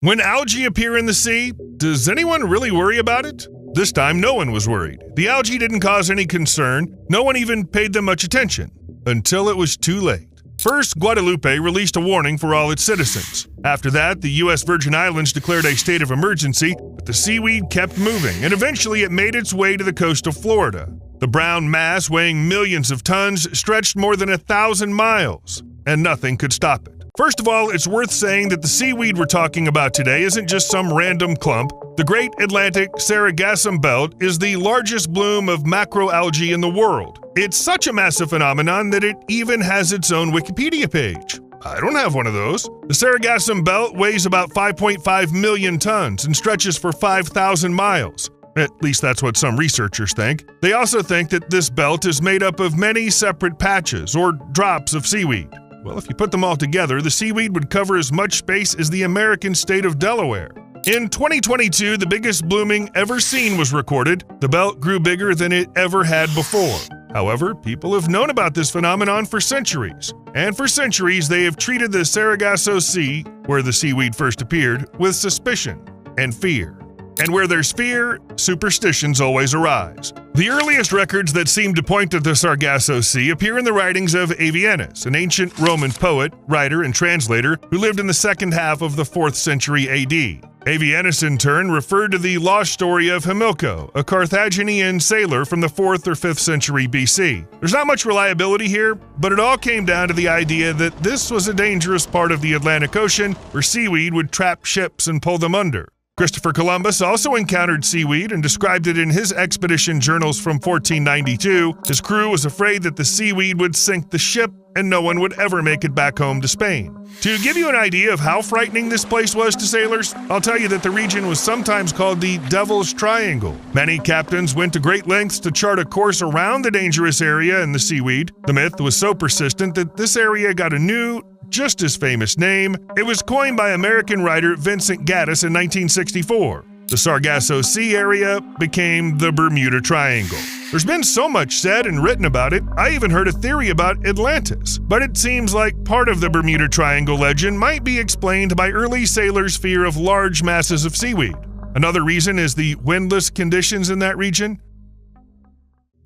When algae appear in the sea, does anyone really worry about it? This time, no one was worried. The algae didn't cause any concern. No one even paid them much attention. Until it was too late. First, Guadalupe released a warning for all its citizens. After that, the U.S. Virgin Islands declared a state of emergency, but the seaweed kept moving, and eventually it made its way to the coast of Florida. The brown mass, weighing millions of tons, stretched more than 1,000 miles, and nothing could stop it. First of all, it's worth saying that the seaweed we're talking about today isn't just some random clump. The Great Atlantic Sargassum Belt is the largest bloom of macroalgae in the world. It's such a massive phenomenon that it even has its own Wikipedia page. I don't have one of those. The Sargassum Belt weighs about 5.5 million tons and stretches for 5,000 miles. At least that's what some researchers think. They also think that this belt is made up of many separate patches or drops of seaweed. Well, if you put them all together, the seaweed would cover as much space as the American state of Delaware. In 2022, the biggest blooming ever seen was recorded. The belt grew bigger than it ever had before. However, people have known about this phenomenon for centuries. And for centuries, they have treated the Sargasso Sea, where the seaweed first appeared, with suspicion and fear. And where there's fear, superstitions always arise. The earliest records that seem to point to the Sargasso Sea appear in the writings of Avienus, an ancient Roman poet, writer, and translator who lived in the second half of the 4th century AD. Avienus, in turn, referred to the lost story of Hamilco, a Carthaginian sailor from the 4th or 5th century BC. There's not much reliability here, but it all came down to the idea that this was a dangerous part of the Atlantic Ocean where seaweed would trap ships and pull them under. Christopher Columbus also encountered seaweed and described it in his expedition journals from 1492. His crew was afraid that the seaweed would sink the ship and no one would ever make it back home to Spain. To give you an idea of how frightening this place was to sailors, I'll tell you that the region was sometimes called the Devil's Triangle. Many captains went to great lengths to chart a course around the dangerous area and the seaweed. The myth was so persistent that this area got a new, just as famous name. It was coined by American writer Vincent Gaddis in 1964. The Sargasso Sea area became the Bermuda Triangle. There's been so much said and written about it, I even heard a theory about Atlantis. But it seems like part of the Bermuda Triangle legend might be explained by early sailors' fear of large masses of seaweed. Another reason is the windless conditions in that region.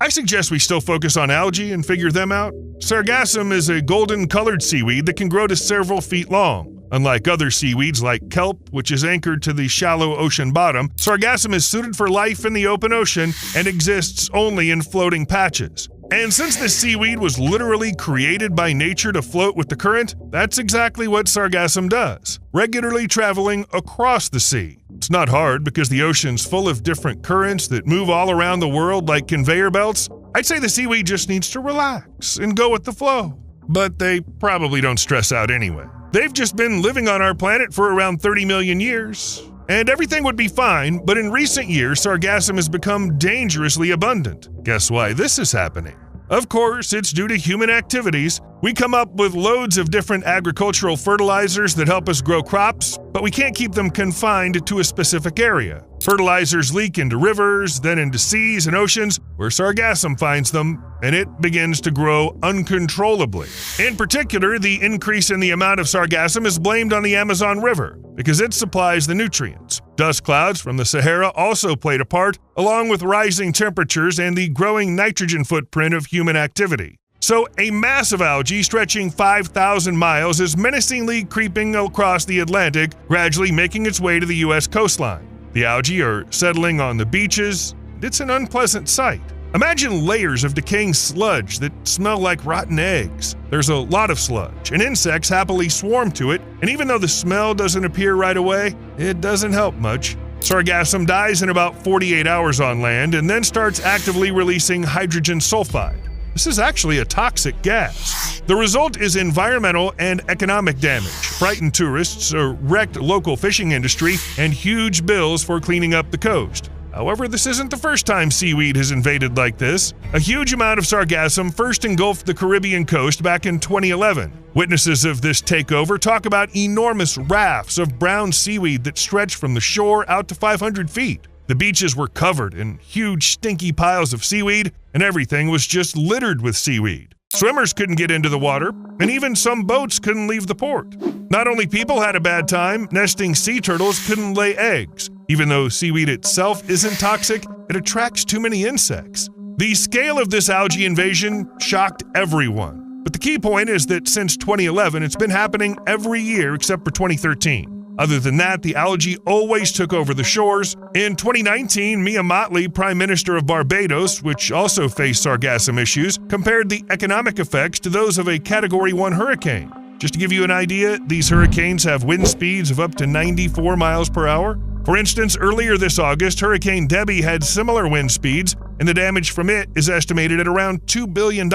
I suggest we still focus on algae and figure them out. Sargassum is a golden-colored seaweed that can grow to several feet long. Unlike other seaweeds like kelp, which is anchored to the shallow ocean bottom, Sargassum is suited for life in the open ocean and exists only in floating patches. And since this seaweed was literally created by nature to float with the current, that's exactly what Sargassum does, regularly traveling across the sea. It's not hard because the ocean's full of different currents that move all around the world like conveyor belts. I'd say the seaweed just needs to relax and go with the flow. But they probably don't stress out anyway. They've just been living on our planet for around 30 million years. And everything would be fine, but in recent years, Sargassum has become dangerously abundant. Guess why this is happening? Of course, it's due to human activities. We come up with loads of different agricultural fertilizers that help us grow crops, but we can't keep them confined to a specific area. Fertilizers leak into rivers, then into seas and oceans, where Sargassum finds them, and it begins to grow uncontrollably. In particular, the increase in the amount of Sargassum is blamed on the Amazon River, because it supplies the nutrients. Dust clouds from the Sahara also played a part, along with rising temperatures and the growing nitrogen footprint of human activity. So a massive algae stretching 5,000 miles is menacingly creeping across the Atlantic, gradually making its way to the U.S. coastline. The algae are settling on the beaches. It's an unpleasant sight. Imagine layers of decaying sludge that smell like rotten eggs. There's a lot of sludge, and insects happily swarm to it, and even though the smell doesn't appear right away, it doesn't help much. Sargassum dies in about 48 hours on land and then starts actively releasing hydrogen sulfide. This is actually a toxic gas. The result is environmental and economic damage, frightened tourists, a wrecked local fishing industry, and huge bills for cleaning up the coast. However, this isn't the first time seaweed has invaded like this. A huge amount of Sargassum first engulfed the Caribbean coast back in 2011. Witnesses of this takeover talk about enormous rafts of brown seaweed that stretch from the shore out to 500 feet. The beaches were covered in huge, stinky piles of seaweed, and everything was just littered with seaweed. Swimmers couldn't get into the water, and even some boats couldn't leave the port. Not only people had a bad time, nesting sea turtles couldn't lay eggs. Even though seaweed itself isn't toxic, it attracts too many insects. The scale of this algae invasion shocked everyone. But the key point is that since 2011, it's been happening every year except for 2013. Other than that, the algae always took over the shores. In 2019, Mia Mottley, Prime Minister of Barbados, which also faced sargassum issues, compared the economic effects to those of a Category 1 hurricane. Just to give you an idea, these hurricanes have wind speeds of up to 94 miles per hour. For instance, earlier this August, Hurricane Debbie had similar wind speeds, and the damage from it is estimated at around $2 billion.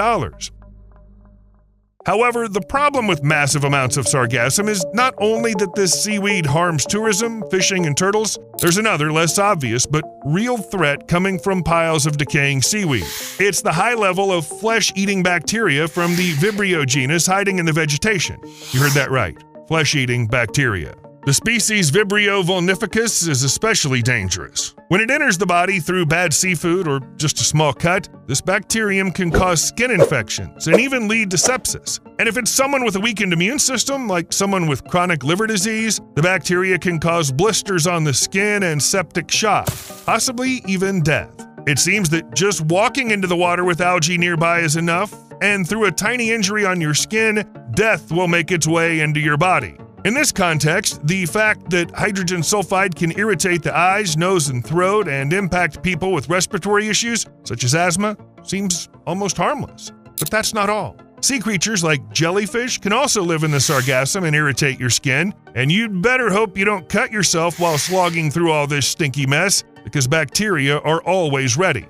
However, the problem with massive amounts of sargassum is not only that this seaweed harms tourism, fishing, and turtles, there's another, less obvious, but real threat coming from piles of decaying seaweed. It's the high level of flesh-eating bacteria from the Vibrio genus hiding in the vegetation. You heard that right, flesh-eating bacteria. The species Vibrio vulnificus is especially dangerous. When it enters the body through bad seafood or just a small cut, this bacterium can cause skin infections and even lead to sepsis. And if it's someone with a weakened immune system, like someone with chronic liver disease, the bacteria can cause blisters on the skin and septic shock, possibly even death. It seems that just walking into the water with algae nearby is enough, and through a tiny injury on your skin, death will make its way into your body. In this context, the fact that hydrogen sulfide can irritate the eyes, nose, and throat and impact people with respiratory issues, such as asthma, seems almost harmless. But that's not all. Sea creatures like jellyfish can also live in the sargassum and irritate your skin, and you'd better hope you don't cut yourself while slogging through all this stinky mess, because bacteria are always ready.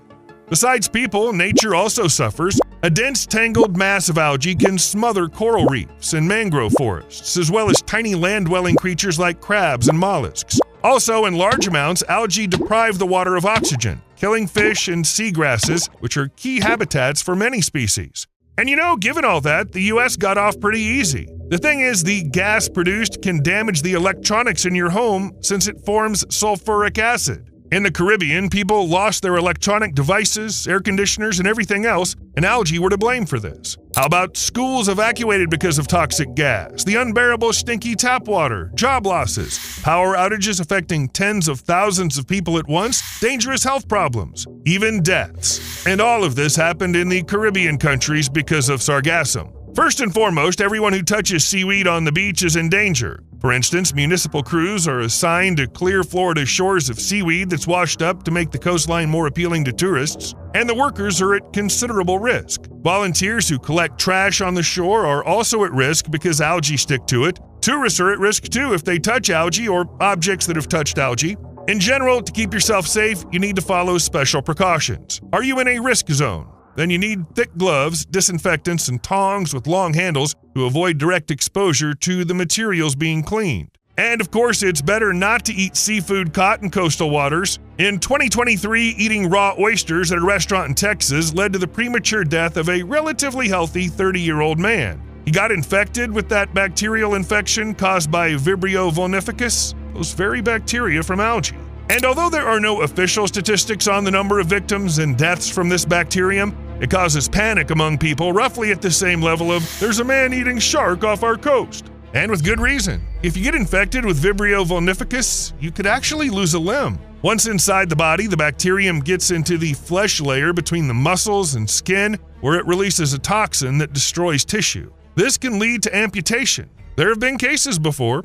Besides people, nature also suffers. A dense, tangled mass of algae can smother coral reefs and mangrove forests, as well as tiny land-dwelling creatures like crabs and mollusks. Also, in large amounts, algae deprive the water of oxygen, killing fish and seagrasses, which are key habitats for many species. And given all that, the US got off pretty easy. The thing is, the gas produced can damage the electronics in your home since it forms sulfuric acid. In the Caribbean, people lost their electronic devices, air conditioners, and everything else, and algae were to blame for this. How about schools evacuated because of toxic gas, the unbearable stinky tap water, job losses, power outages affecting tens of thousands of people at once, dangerous health problems, even deaths. And all of this happened in the Caribbean countries because of sargassum. First and foremost, everyone who touches seaweed on the beach is in danger. For instance, municipal crews are assigned to clear Florida shores of seaweed that's washed up to make the coastline more appealing to tourists, and the workers are at considerable risk. Volunteers who collect trash on the shore are also at risk because algae stick to it. Tourists are at risk too if they touch algae or objects that have touched algae. In general, to keep yourself safe, you need to follow special precautions. Are you in a risk zone? Then you need thick gloves, disinfectants, and tongs with long handles to avoid direct exposure to the materials being cleaned. And of course, it's better not to eat seafood caught in coastal waters. In 2023, eating raw oysters at a restaurant in Texas led to the premature death of a relatively healthy 30-year-old man. He got infected with that bacterial infection caused by Vibrio vulnificus, those very bacteria from algae. And although there are no official statistics on the number of victims and deaths from this bacterium, it causes panic among people roughly at the same level of, "There's a man eating shark off our coast." And with good reason. If you get infected with Vibrio vulnificus, you could actually lose a limb. Once inside the body, the bacterium gets into the flesh layer between the muscles and skin, where it releases a toxin that destroys tissue. This can lead to amputation. There have been cases before.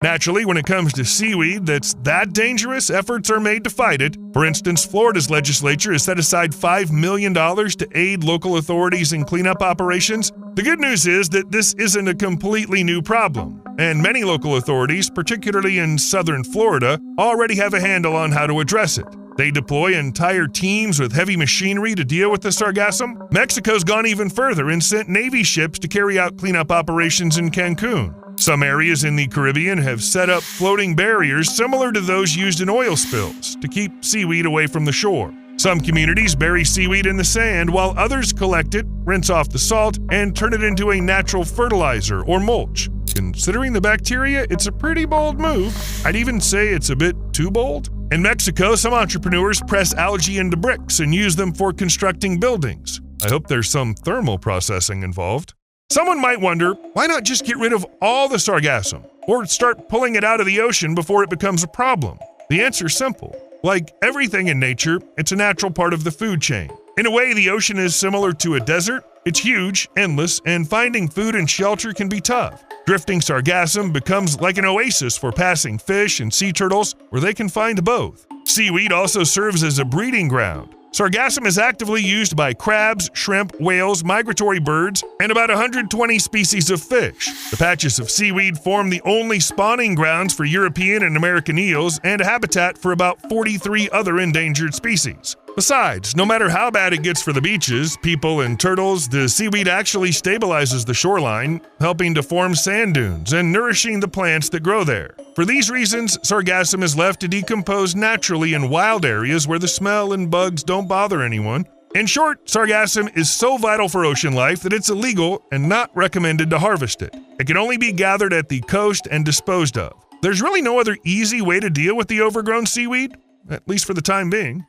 Naturally, when it comes to seaweed that's that dangerous, efforts are made to fight it. For instance, Florida's legislature has set aside $5 million to aid local authorities in cleanup operations. The good news is that this isn't a completely new problem, and many local authorities, particularly in southern Florida, already have a handle on how to address it. They deploy entire teams with heavy machinery to deal with the sargassum. Mexico's gone even further and sent Navy ships to carry out cleanup operations in Cancun. Some areas in the Caribbean have set up floating barriers similar to those used in oil spills to keep seaweed away from the shore. Some communities bury seaweed in the sand while others collect it, rinse off the salt, and turn it into a natural fertilizer or mulch. Considering the bacteria, it's a pretty bold move. I'd even say it's a bit too bold. In Mexico, some entrepreneurs press algae into bricks and use them for constructing buildings. I hope there's some thermal processing involved. Someone might wonder, why not just get rid of all the sargassum, or start pulling it out of the ocean before it becomes a problem? The answer's simple. Like everything in nature, it's a natural part of the food chain. In a way, the ocean is similar to a desert. It's huge, endless, and finding food and shelter can be tough. Drifting sargassum becomes like an oasis for passing fish and sea turtles, where they can find both. Seaweed also serves as a breeding ground. Sargassum is actively used by crabs, shrimp, whales, migratory birds, and about 120 species of fish. The patches of seaweed form the only spawning grounds for European and American eels and a habitat for about 43 other endangered species. Besides, no matter how bad it gets for the beaches, people, and turtles, the seaweed actually stabilizes the shoreline, helping to form sand dunes and nourishing the plants that grow there. For these reasons, sargassum is left to decompose naturally in wild areas where the smell and bugs don't bother anyone. In short, sargassum is so vital for ocean life that it's illegal and not recommended to harvest it. It can only be gathered at the coast and disposed of. There's really no other easy way to deal with the overgrown seaweed, at least for the time being.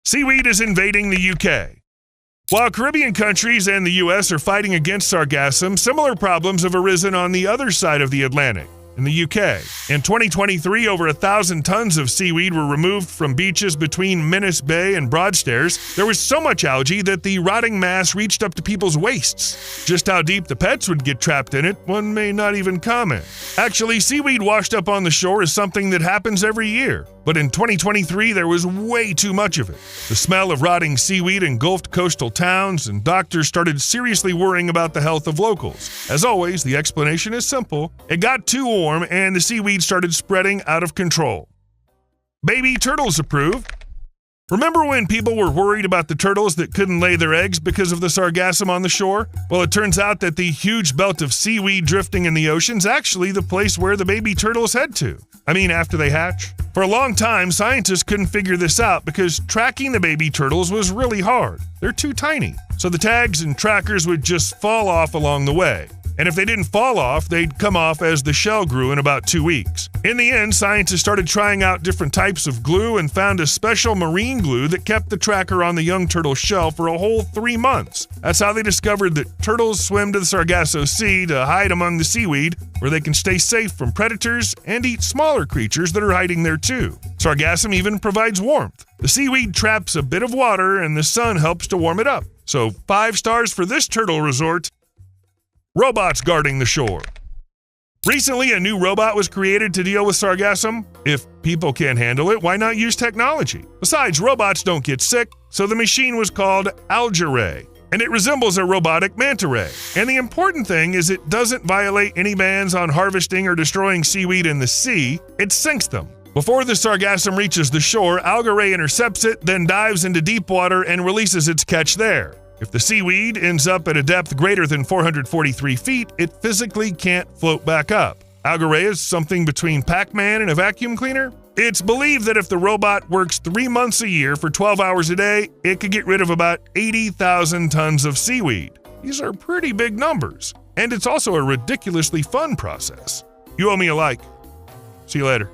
Seaweed is invading the UK. While Caribbean countries and the US are fighting against sargassum, similar problems have arisen on the other side of the Atlantic, in the UK. In 2023, over 1,000 tons of seaweed were removed from beaches between Minas Bay and Broadstairs. There was so much algae that the rotting mass reached up to people's waists. Just how deep the pets would get trapped in it, one may not even comment. Actually, seaweed washed up on the shore is something that happens every year. But in 2023, there was way too much of it. The smell of rotting seaweed engulfed coastal towns, and doctors started seriously worrying about the health of locals. As always, the explanation is simple. It got too warm, and the seaweed started spreading out of control. Baby turtles approved. Remember when people were worried about the turtles that couldn't lay their eggs because of the sargassum on the shore? Well, it turns out that the huge belt of seaweed drifting in the ocean's actually the place where the baby turtles head to. After they hatch. For a long time, scientists couldn't figure this out because tracking the baby turtles was really hard. They're too tiny, so the tags and trackers would just fall off along the way. And if they didn't fall off, they'd come off as the shell grew in about 2 weeks. In the end, scientists started trying out different types of glue and found a special marine glue that kept the tracker on the young turtle shell for a whole 3 months. That's how they discovered that turtles swim to the Sargasso Sea to hide among the seaweed, where they can stay safe from predators and eat smaller creatures that are hiding there too. Sargassum even provides warmth. The seaweed traps a bit of water and the sun helps to warm it up. So 5 stars for this turtle resort. Robots guarding the shore. Recently, a new robot was created to deal with sargassum. If people can't handle it, why not use technology? Besides, robots don't get sick, so the machine was called Algae, and it resembles a robotic manta ray. And the important thing is it doesn't violate any bans on harvesting or destroying seaweed in the sea, it sinks them. Before the sargassum reaches the shore, Algae intercepts it, then dives into deep water and releases its catch there. If the seaweed ends up at a depth greater than 443 feet, it physically can't float back up. Algae is something between Pac-Man and a vacuum cleaner. It's believed that if the robot works 3 months a year for 12 hours a day, it could get rid of about 80,000 tons of seaweed. These are pretty big numbers, and it's also a ridiculously fun process. You owe me a like. See you later.